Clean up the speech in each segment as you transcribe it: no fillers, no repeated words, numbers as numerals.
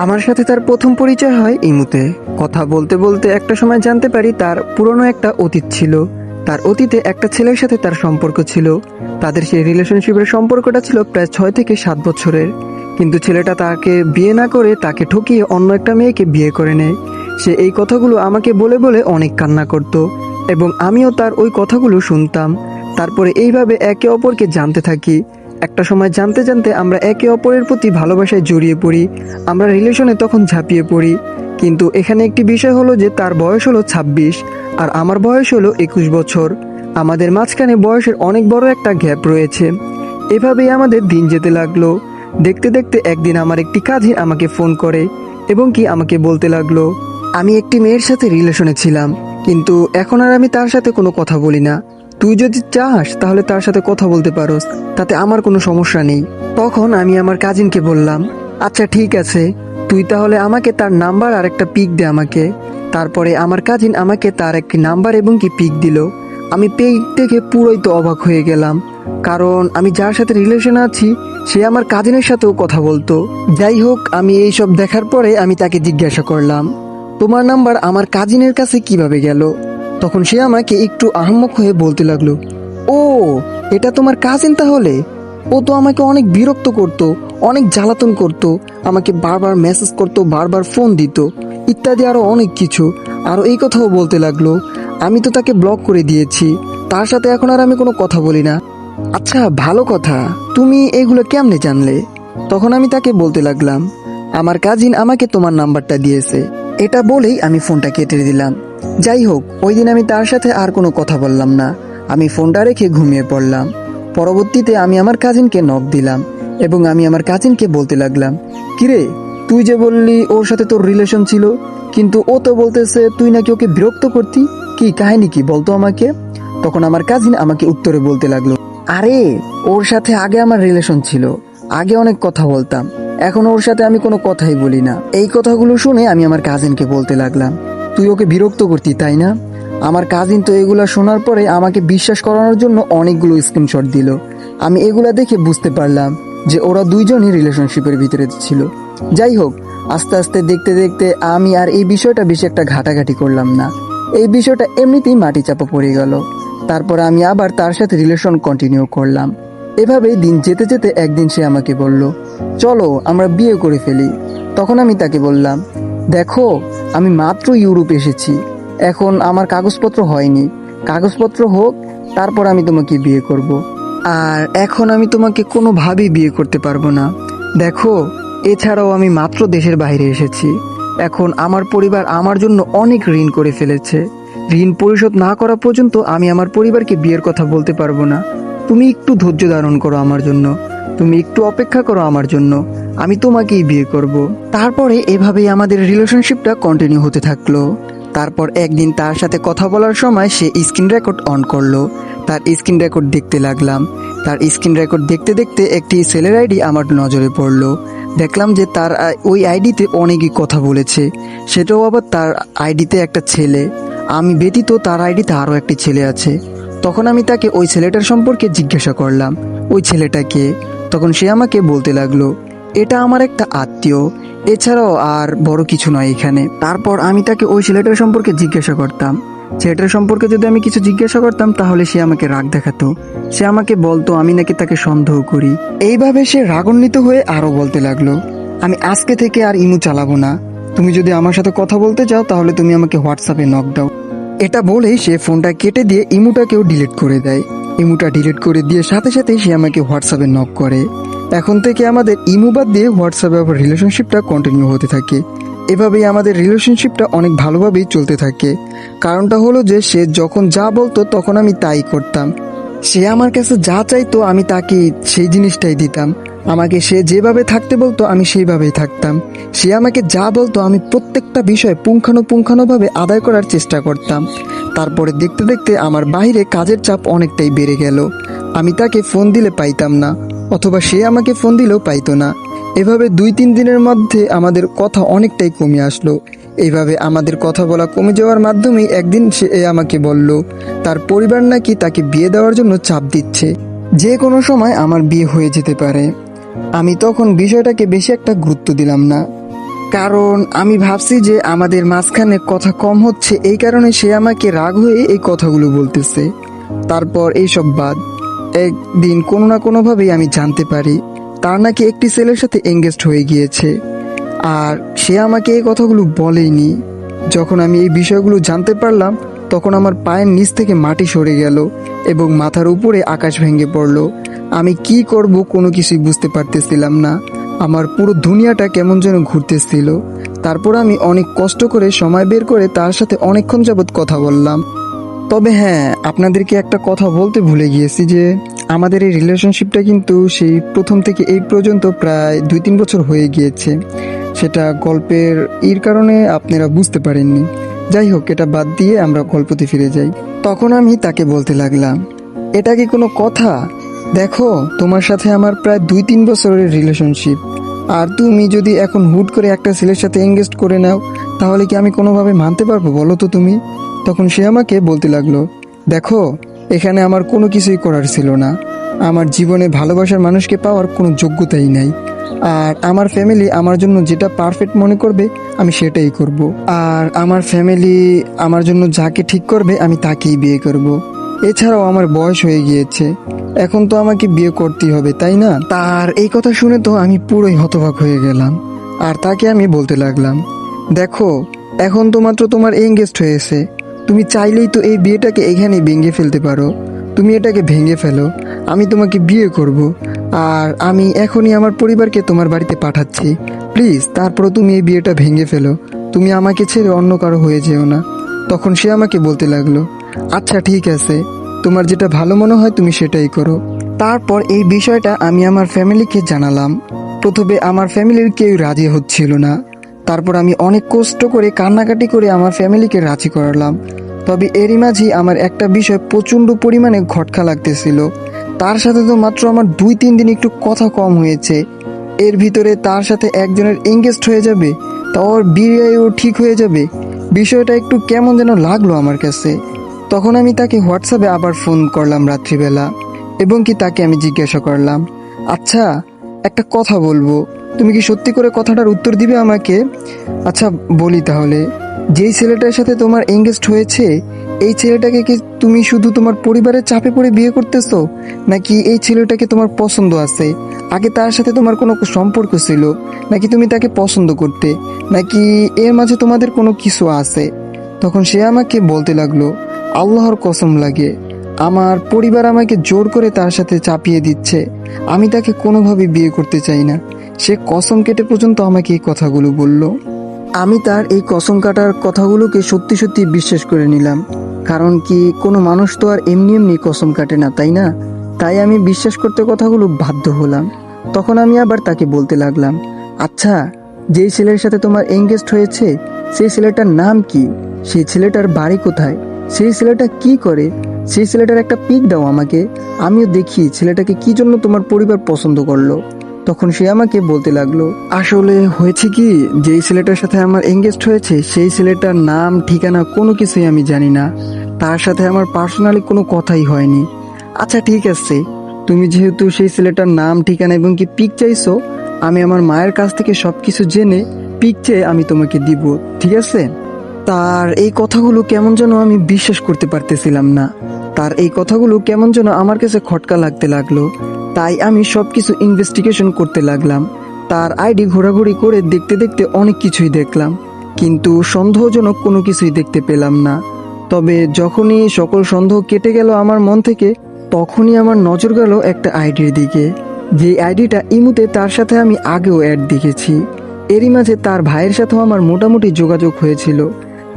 আমার সাথে তার প্রথম পরিচয় হয় ইমুতে। কথা বলতে বলতে একটা সময় জানতে পারি তার পুরনো একটা অতীত ছিল। তার অতীতে একটা ছেলের সাথে তার সম্পর্ক ছিল। তাদের সেই রিলেশনশিপের সম্পর্কটা ছিল প্রায় 6 থেকে 7 বছরের। কিন্তু ছেলেটা তাকে বিয়ে না করে তাকে ঠকিয়ে অন্য একটা মেয়েকে বিয়ে করে নেয়। সে এই কথাগুলো আমাকে বলে বলে অনেক কান্না করত এবং আমিও তার ওই কথাগুলো শুনতাম। তারপরে এইভাবে একে অপরকে জানতে থাকি। একটা সময় জানতে জানতে আমরা একে অপরের প্রতি ভালোবাসায় জড়িয়ে পড়ি। আমরা রিলেশনে তখন ঝাঁপিয়ে পড়ি। কিন্তু এখানে একটি বিষয় হলো যে তার বয়স হলো 26 আর আমার বয়স হলো 21 বছর। আমাদের মাঝখানে বয়সের অনেক বড় একটা গ্যাপ রয়েছে। এভাবেই আমাদের দিন যেতে লাগলো। দেখতে দেখতে একদিন আমার একটি কাজিন আমাকে ফোন করে এবং কি আমাকে বলতে লাগলো, আমি একটি মেয়ের সাথে রিলেশনে ছিলাম, কিন্তু এখন আর আমি তার সাথে কোনো কথা বলি না। তুই যদি চাস তাহলে তার সাথে কথা বলতে পারোস, তাতে আমার কোনো সমস্যা নেই। তখন আমি আমার কাজিনকে বললাম, আচ্ছা ঠিক আছে, তুই তাহলে আমাকে তার নাম্বার আর একটা পিক দে আমাকে। তারপরে আমার কাজিন আমাকে তার একটি নাম্বার এবং কি পিক দিল। আমি পিক দেখে পুরোই তো অবাক হয়ে গেলাম, কারণ আমি যার সাথে রিলেশনে আছি সে আমার কাজিনের সাথেও কথা বলতো। যাই হোক, আমি এই সব দেখার পরে আমি তাকে জিজ্ঞাসা করলাম, তোমার নাম্বার আমার কাজিনের কাছে কিভাবে গেল? তখন সে আমাকে একটু আহম্মক হয়ে বলতে লাগলো, ও এটা তোমার কাজিন তাহলে? ও তো আমাকে অনেক বিরক্ত করত, অনেক জ্বালাতন করত, আমাকে বারবার মেসেজ করতো, বারবার ফোন দিত, ইত্যাদি আরো অনেক কিছু। আরো এই কথাও বলতে লাগলো, আমি তো তাকে ব্লক করে দিয়েছি, তার সাথে এখন আর আমি কোনো কথা বলি না। আচ্ছা ভালো কথা, তুমি এগুলো কেমনে জানলে? তখন আমি তাকে বলতে লাগলাম, আমার কাজিন আমাকে তোমার নাম্বারটা দিয়েছে। এটা বলেই আমি ফোনটা কেটে দিলাম। যাই হোক, ওই দিন আমি তার সাথে আর কোনো কথা বললাম না। আমি ফোনটা রেখে ঘুমিয়ে পড়লাম। পরবর্তীতে আমি আমার কাজিনকে নক দিলাম এবং আমি আমার কাজিনকে বলতে লাগলাম, কিরে, তুই যে বললি ওর সাথে তোর রিলেশন ছিল, কিন্তু ও তো বলতেছে তুই নাকি ওকে বিরক্ত করতি, কি কাহিনী কি বলতো আমাকে? তখন আমার কাজিন আমাকে উত্তরে বলতে লাগলো, আরে ওর সাথে আগে আমার রিলেশন ছিল, আগে অনেক কথা বলতাম, এখন ওর সাথে আমি কোনো কথাই বলি না। এই কথাগুলো শুনে আমি আমার কাজিনকে বলতে লাগলাম, তুই ওকে বিরক্ত করতি তাই না? আমার কাজিন তো এগুলা শোনার পরে আমাকে বিশ্বাস করানোর জন্য অনেকগুলো স্ক্রিনশট দিল। আমি এগুলা দেখে বুঝতে পারলাম যে ওরা দুইজনই রিলেশনশিপের ভিতরে ছিল। যাই হোক, আস্তে আস্তে দেখতে দেখতে আমি আর এই বিষয়টা বেশি একটা ঘাটাঘাটি করলাম না। এই বিষয়টা এমনিতেই মাটি চাপা পড়ে গেল। তারপর আমি আবার তার সাথে রিলেশন কন্টিনিউ করলাম। এভাবেই দিন যেতে যেতে একদিন সে আমাকে বলল, চলো আমরা বিয়ে করে ফেলি। তখন আমি তাকে বললাম, দেখো, আমি মাত্র ইউরোপ এসেছি, এখন আমার কাগজপত্র হয়নি, কাগজপত্র হোক, তারপর আমি তোমাকে বিয়ে করব। আর এখন আমি তোমাকে কোনোভাবেই বিয়ে করতে পারবো না। দেখো, এছাড়াও আমি মাত্র দেশের বাইরে এসেছি। এখন আমার পরিবার আমার জন্য অনেক ঋণ করে ফেলেছে। ঋণ পরিশোধ না করা পর্যন্ত আমি আমার পরিবারকে বিয়ের কথা বলতে পারবো না। তুমি একটু ধৈর্য ধারণ করো আমার জন্য, তুমি একটু অপেক্ষা করো আমার জন্য, আমি তোমাকেই বিয়ে করব। তারপরে এভাবেই আমাদের রিলেশনশিপটা কন্টিনিউ হতে থাকলো। তারপর একদিন তার সাথে কথা বলার সময় সে স্ক্রিন রেকর্ড অন করলো। তার স্ক্রিন রেকর্ড দেখতে লাগলাম। তার স্ক্রিন রেকর্ড দেখতে দেখতে একটি ছেলের আইডি আমার নজরে পড়লো। দেখলাম যে তার ওই আইডিতে অনেকই কথা বলেছে, সেটাও আবার তার আইডিতে একটা ছেলে। আমি ব্যতীত তার আইডিতে আরও একটি ছেলে আছে। তখন আমি তাকে ওই ছেলেটার সম্পর্কে জিজ্ঞাসা করলাম, ওই ছেলেটাকে? তখন সে আমাকে বলতে লাগলো, এটা আমার একটা আত্মীয়, এছাড়াও আর বড় কিছু নয় এখানে। তারপর আমি তাকে ওই ছেলেটার সম্পর্কে জিজ্ঞাসা করতাম। ছেলেটার সম্পর্কে যদি আমি কিছু জিজ্ঞাসা করতাম তাহলে সে আমাকে রাগ দেখাতো। সে আমাকে বলতো আমি নাকি তাকে সন্দেহ করি। এইভাবে সে রাগান্বিত হয়ে আরো বলতে লাগলো, আমি আজকে থেকে আর ইমু চালাবো না। তুমি যদি আমার সাথে কথা বলতে চাও তাহলে তুমি আমাকে হোয়াটসঅ্যাপে নক দাও। এটা বলেই সে ফোনটা কেটে দিয়ে ইমুটাকেও ডিলিট করে দেয়। ইমুটা ডিলিট করে দিয়ে সাথে সাথেই সে আমাকে হোয়াটসঅ্যাপে নক করে। এখন থেকে আমাদের ইমু বাদ দিয়ে হোয়াটসঅ্যাপে আবার রিলেশনশিপটা কন্টিনিউ হতে থাকে। এভাবেই আমাদের রিলেশনশিপটা অনেক ভালোভাবেই চলতে থাকে। কারণটা হলো যে সে যখন যা বলতো তখন আমি তাই করতাম। সে আমার কাছে যা চাইতো আমি তাকে সেই জিনিসটাই দিতাম। আমাকে সে যেভাবে থাকতে বলতো আমি সেইভাবেই থাকতাম। সে আমাকে যা বলতো আমি প্রত্যেকটা বিষয় পুঙ্খানুপুঙ্খানুভাবে আদায় করার চেষ্টা করতাম। তারপরে দেখতে দেখতে আমার বাইরে কাজের চাপ অনেকটাই বেড়ে গেল। আমি তাকে ফোন দিলে পাইতাম না, অথবা সে আমাকে ফোন দিলেও পাইতো না। এভাবে 2-3 দিনের মধ্যে আমাদের কথা অনেকটাই কমে আসলো। এইভাবে আমাদের কথা বলা কমে যাওয়ার মাধ্যমেই একদিন সে আমাকে বলল তার পরিবার নাকি তাকে বিয়ে দেওয়ার জন্য চাপ দিচ্ছে, যে কোনো সময় আমার বিয়ে হয়ে যেতে পারে। আমি তখন বিষয়টাকে বেশি একটা গুরুত্ব দিলাম না। কারণ আমি ভাবছি যে আমাদের মাঝখানে কথা কম হচ্ছে, এই কারণে সে আমাকে রাগ হয়ে এই কথাগুলো বলতেছে। তারপর এইসব বাদ, একদিন কোনো না কোনোভাবেই আমি জানতে পারি তার নাকি একটি ছেলের সাথে এঙ্গেজড হয়ে গিয়েছে। আর সে আমাকে এই কথাগুলো বলেইনি। যখন আমি এই বিষয়গুলো জানতে পারলাম, তখন আমার পায়ের নিচ থেকে মাটি সরে গেল এবং মাথার উপরে আকাশ ভেঙে পড়ল। আমি কি করব কোনো কিছুই বুঝতে পারতেছিলাম না। আমার পুরো দুনিয়াটা কেমন যেন ঘুরতেছিল। তারপর আমি অনেক কষ্ট করে সময় বের করে তার সাথে অনেকক্ষণ যাবৎ কথা বললাম। তবে হ্যাঁ, আপনাদেরকে একটা কথা বলতে ভুলে গিয়েছি যে আমাদের এই রিলেশনশিপটা কিন্তু সেই প্রথম থেকে এই পর্যন্ত প্রায় 2-3 বছর হয়ে গিয়েছে। সেটা গল্পের কারণে আপনারা বুঝতে পারেননি। যাই হোক, এটা বাদ দিয়ে আমরা গল্পতে ফিরে যাই। তখন আমি তাকে বলতে লাগলাম, এটা কি কোনো কথা? দেখো, তোমার সাথে আমার প্রায় 2-3 বছরের রিলেশনশিপ, আর তুমি যদি এখন হুট করে একটা ছেলের সাথে এঙ্গেজ করে নাও, তাহলে কি আমি কোনোভাবে মানতে পারবো বলো তো তুমি? তখন সে আমাকে বলতে লাগলো, দেখো, এখানে আমার কোনো কিছুই করার ছিল না। আমার জীবনে ভালোবাসার মানুষকে পাওয়ার কোনো যোগ্যতাই নাই। আর আমার ফ্যামিলি আমার জন্য যেটা পারফেক্ট মনে করবে আমি সেটাই করব। আর আমার ফ্যামিলি আমার জন্য যাকে ঠিক করবে আমি তাকেই বিয়ে করব। এছাড়াও আমার বয়স হয়ে গিয়েছে, এখন তো আমাকে বিয়ে করতেই হবে, তাই না? তার এই কথা শুনে তো আমি পুরোই হতবাক হয়ে গেলাম। আর তাকে আমি বলতে লাগলাম, দেখো, এখন তো মাত্র তোমার এঙ্গেজড হয়েছে, তুমি চাইলেই তো এই বিয়েটাকে এখানেই ভেঙে ফেলতে পারো। তুমি এটাকে ভেঙে ফেলো, আমি তোমাকে বিয়ে করব। আর আমি এখনই আমার পরিবারকে তোমার বাড়িতে পাঠাচ্ছি। প্লিজ, তারপরও তুমি এই বিয়েটা ভেঙে ফেলো। তুমি আমাকে ছেড়ে অন্য কারো হয়ে যেও না। তখন সে আমাকে বলতে লাগলো, আচ্ছা ঠিক আছে, তোমার যেটা ভালো মনে হয় তুমি সেটাই করো। তারপর এই বিষয়টা আমি আমার ফ্যামিলিকে জানালাম। প্রথমে আমার ফ্যামিলির কেউ রাজি হচ্ছিল না। তারপর আমি অনেক কষ্ট করে কান্নাকাটি করে আমার ফ্যামিলিকে রাজি করালাম। তবে এরই মাঝেই আমার একটা বিষয় প্রচণ্ড পরিমাণে খটকা লাগতেছিল। তার সাথে তো মাত্র আমার 2-3 দিন একটু কথা কম হয়েছে, এর ভিতরে তার সাথে একজনের এঙ্গেজড হয়ে যাবে, তা ওর বিয়েও ঠিক হয়ে যাবে। বিষয়টা একটু কেমন যেন লাগলো আমার কাছে। তখন আমি তাকে হোয়াটসঅ্যাপে আবার ফোন করলাম রাত্রিবেলা, এবং কি তাকে আমি জিজ্ঞাসা করলাম, আচ্ছা একটা কথা বলবো, তুমি কি সত্যি করে কথাটার উত্তর দিবে আমাকে? আচ্ছা বলি তাহলে, যেই ছেলেটার সাথে তোমার এঙ্গেজড হয়েছে, এই ছেলেটাকে কি তুমি শুধু তোমার পরিবারের চাপে পড়ে বিয়ে করতেছো, নাকি এই ছেলেটাকে তোমার পছন্দ আছে? আগে তার সাথে তোমার কোনো সম্পর্ক ছিল, নাকি তুমি তাকে পছন্দ করতে, নাকি এর মাঝে তোমাদের কোনো কিছু আছে? তখন সে আমাকে বলতে লাগলো, আল্লাহর কসম লাগে, আমার পরিবার আমাকে জোর করে তার সাথে চাপিয়ে দিচ্ছে। আমি তাকে কোনোভাবে বিয়ে করতে চাই না। সে কসম কেটে পর্যন্ত আমাকে এই কথাগুলো বলল। আমি তার এই কসম কাটার কথাগুলোকে সত্যি সত্যি বিশ্বাস করে নিলাম। কারণ কি, কোনো মানুষ তো আর এমনি এমনি কসম কাটে না, তাই না? তাই আমি বিশ্বাস করতে কথাগুলো বাধ্য হলাম। তখন আমি আবার তাকে বলতে লাগলাম, আচ্ছা, যেই ছেলের সাথে তোমার এঙ্গেজড হয়েছে, সেই ছেলেটার নাম কি? সেই ছেলেটার বাড়ি কোথায়? সেই ছেলেটা কি করে? সেই ছেলেটার একটা পিক দাও আমাকে, আমিও দেখি ছেলেটাকে কি জন্য তোমার পরিবার পছন্দ করলো। তখন সে আমাকে বলতে লাগলো, আসলে হয়েছে কি, যেই ছেলেটার সাথে আমার এঙ্গেজড হয়েছে সেই ছেলেটার নাম ঠিকানা কোনো কিছুই আমি জানি না। তার সাথে আমার পার্সোনালি কোনো কথাই হয়নি। আচ্ছা ঠিক আছে, তুমি যেহেতু সেই ছেলেটার নাম ঠিকানা এবং কি পিক চাইছো, আমি আমার মায়ের কাছ থেকে সবকিছু জেনে পিক চেয়ে আমি তোমাকে দিব, ঠিক আছে? তার এই কথাগুলো কেমন যেন আমি বিশ্বাস করতে পারতেছিলাম না। তার এই কথাগুলো কেমন যেন আমার কাছে খটকা লাগতে লাগলো। তাই আমি সবকিছু ইনভেস্টিগেশন করতে লাগলাম। তার আইডি ঘোরাঘুরি করে দেখতে দেখতে অনেক কিছুই দেখলাম, কিন্তু সন্দেহজনক কোনো কিছুই দেখতে পেলাম না। তবে যখনই সকল সন্দেহ কেটে গেল আমার মন থেকে, তখনই আমার নজর গেল একটা আইডির দিকে, যে আইডিটা ইমুতে তার সাথে আমি আগেও অ্যাড দেখেছি। এরই মাঝে তার ভাইয়ের সাথেও আমার মোটামুটি যোগাযোগ হয়েছিল।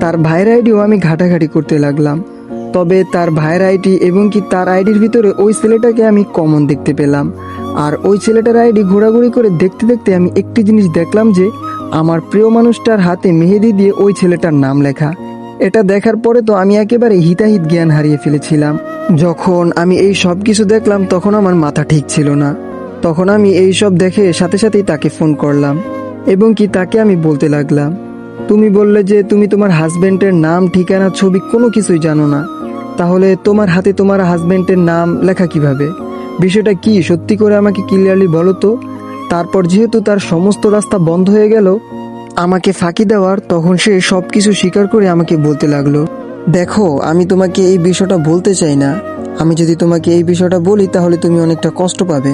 তার ভাইয়ের আইডিও আমি ঘাটাঘাটি করতে লাগলাম। তবে তার ভাইয়ের আইডি এবং কি তার আইডির ভিতরে ওই ছেলেটাকে আমি কমন দেখতে পেলাম। আর ওই ছেলেটার আইডি ঘোরাঘুরি করে দেখতে দেখতে আমি একটি জিনিস দেখলাম, যে আমার প্রিয় মানুষটার হাতে মেহেদি দিয়ে ওই ছেলেটার নাম লেখা। এটা দেখার পরে তো আমি একেবারে হিতাহিত জ্ঞান হারিয়ে ফেলেছিলাম। যখন আমি এই সব কিছু দেখলাম তখন আমার মাথা ঠিক ছিল না। তখন আমি এই সব দেখে সাথে সাথেই তাকে ফোন করলাম, এবং কি তাকে আমি বলতে লাগলাম, তুমি বললে যে তুমি তোমার হাজবেন্ডের নাম ঠিকানা ছবি কোনো কিছুই জানো না, তাহলে তোমার হাতে তোমার হাজবেন্ডের নাম লেখা কিভাবে? বিষয়টা কি, সত্যি করে আমাকে ক্লিয়ারলি বলো তো। তারপর যেহেতু তার সমস্ত রাস্তা বন্ধ হয়ে গেল, আমাকে ফাঁকি দেওয়ার, তখন সে সবকিছু স্বীকার করে আমাকে বলতে লাগলো, দেখো আমি তোমাকে এই বিষয়টা বলতে চাই না, আমি যদি তোমাকে এই বিষয়টা বলি তাহলে তুমি অনেকটা কষ্ট পাবে।